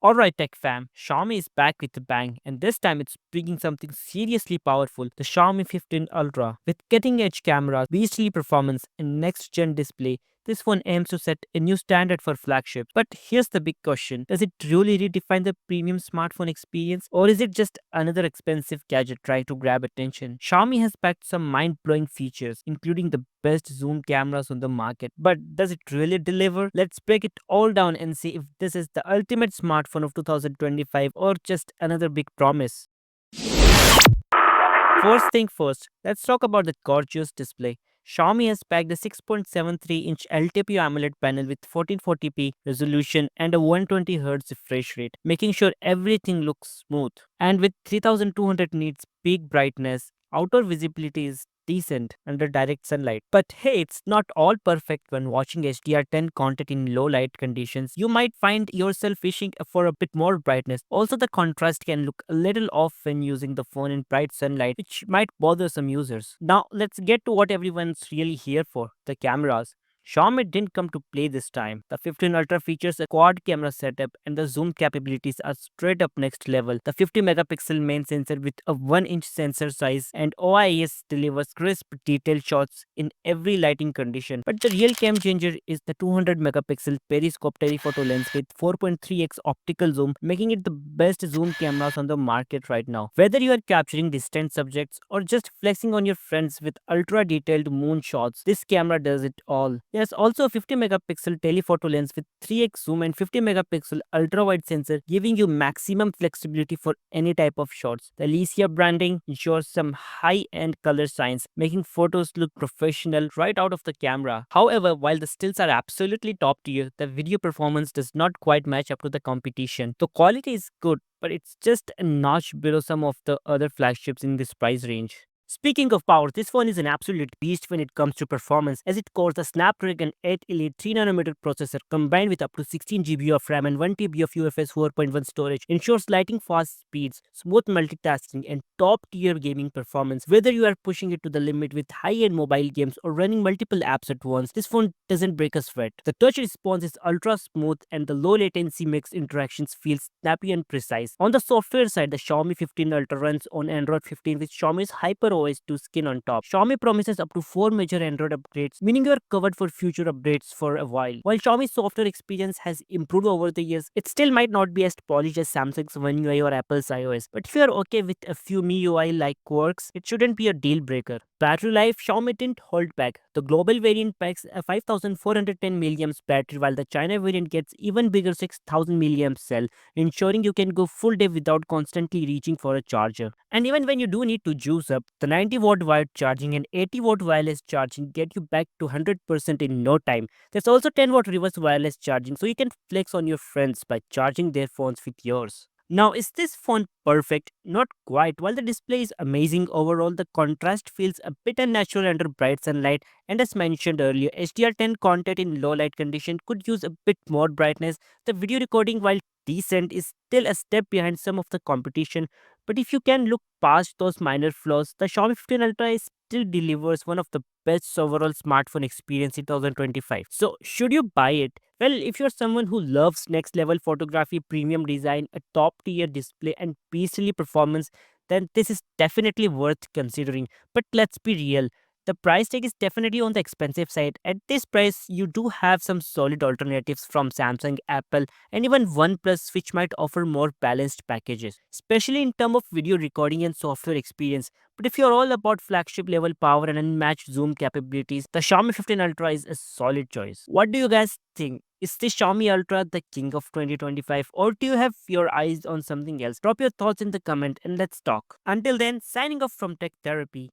Alright, Tech fam, Xiaomi is back with a bang, and this time it's bringing something seriously powerful, the Xiaomi 15 Ultra. With cutting edge cameras, beastly performance, and next gen display, this phone aims to set a new standard for flagships. But here's the big question: does it truly redefine the premium smartphone experience, or is it just another expensive gadget trying to grab attention? Xiaomi has packed some mind blowing features, including the best zoom cameras on the market. But does it really deliver? Let's break it all down and see if this is the ultimate smartphone of 2025 or just another big promise. First thing first, let's talk about the gorgeous display. Xiaomi has packed a 6.73-inch LTPO AMOLED panel with 1440p resolution and a 120Hz refresh rate, making sure everything looks smooth. And with 3200 nits peak brightness, outdoor visibility is decent under direct sunlight. But hey, it's not all perfect when watching HDR10 content in low light conditions. You might find yourself wishing for a bit more brightness. Also, the contrast can look a little off when using the phone in bright sunlight, which might bother some users. Now, let's get to what everyone's really here for, the cameras. Xiaomi didn't come to play this time. The 15 Ultra features a quad camera setup and the zoom capabilities are straight up next level. The 50 megapixel main sensor with a 1-inch sensor size and OIS delivers crisp detailed shots in every lighting condition. But the real game changer is the 200 megapixel periscope telephoto lens with 4.3x optical zoom, making it the best zoom cameras on the market right now. Whether you are capturing distant subjects or just flexing on your friends with ultra detailed moon shots, this camera does it all. There's also a 50 megapixel telephoto lens with 3x zoom and 50 megapixel ultra wide sensor, giving you maximum flexibility for any type of shots. The Alicia branding ensures some high end color science, making photos look professional right out of the camera. However, while the stills are absolutely top tier, the video performance does not quite match up to the competition. The quality is good, but it's just a notch below some of the other flagships in this price range. Speaking of power, this phone is an absolute beast when it comes to performance, as it cores a Snapdragon 8 Elite 3nm processor combined with up to 16 GB of RAM and 1 TB of UFS 4.1 storage ensures lightning fast speeds, smooth multitasking, and top-tier gaming performance. Whether you are pushing it to the limit with high-end mobile games or running multiple apps at once, this phone doesn't break a sweat. The touch response is ultra smooth, and the low latency makes interactions feel snappy and precise. On the software side, the Xiaomi 15 Ultra runs on Android 15 with Xiaomi's HyperOS 2 skin on top. Xiaomi promises up to 4 major Android upgrades, meaning you are covered for future updates for a while. While Xiaomi's software experience has improved over the years, it still might not be as polished as Samsung's One UI or Apple's iOS. But if you are okay with a few MIUI like quirks, it shouldn't be a deal breaker. Battery life, Xiaomi didn't hold back. The global variant packs a 5410 mAh battery, while the China variant gets even bigger 6000 mAh cell, ensuring you can go full day without constantly reaching for a charger. And even when you do need to juice up, the 90-watt wired charging and 80-watt wireless charging get you back to 100% in no time. There's also 10-watt reverse wireless charging, so you can flex on your friends by charging their phones with yours. Now, is this font perfect? Not quite. While the display is amazing overall, the contrast feels a bit unnatural under bright sunlight. And as mentioned earlier, HDR10 content in low light condition could use a bit more brightness. The video recording, while decent, is still a step behind some of the competition. But if you can look past those minor flaws, the Xiaomi 15 Ultra still delivers one of the best overall smartphone experience in 2025. So, should you buy it? Well, if you're someone who loves next level photography, premium design, a top tier display, and beastly performance, then this is definitely worth considering. But let's be real. The price tag is definitely on the expensive side. At this price, you do have some solid alternatives from Samsung, Apple, and even OnePlus, which might offer more balanced packages, especially in terms of video recording and software experience. But if you're all about flagship level power and unmatched zoom capabilities, the Xiaomi 15 Ultra is a solid choice. What do you guys think? Is this Xiaomi Ultra the king of 2025, or do you have your eyes on something else? Drop your thoughts in the comment and let's talk. Until then, signing off from Tech Therapy.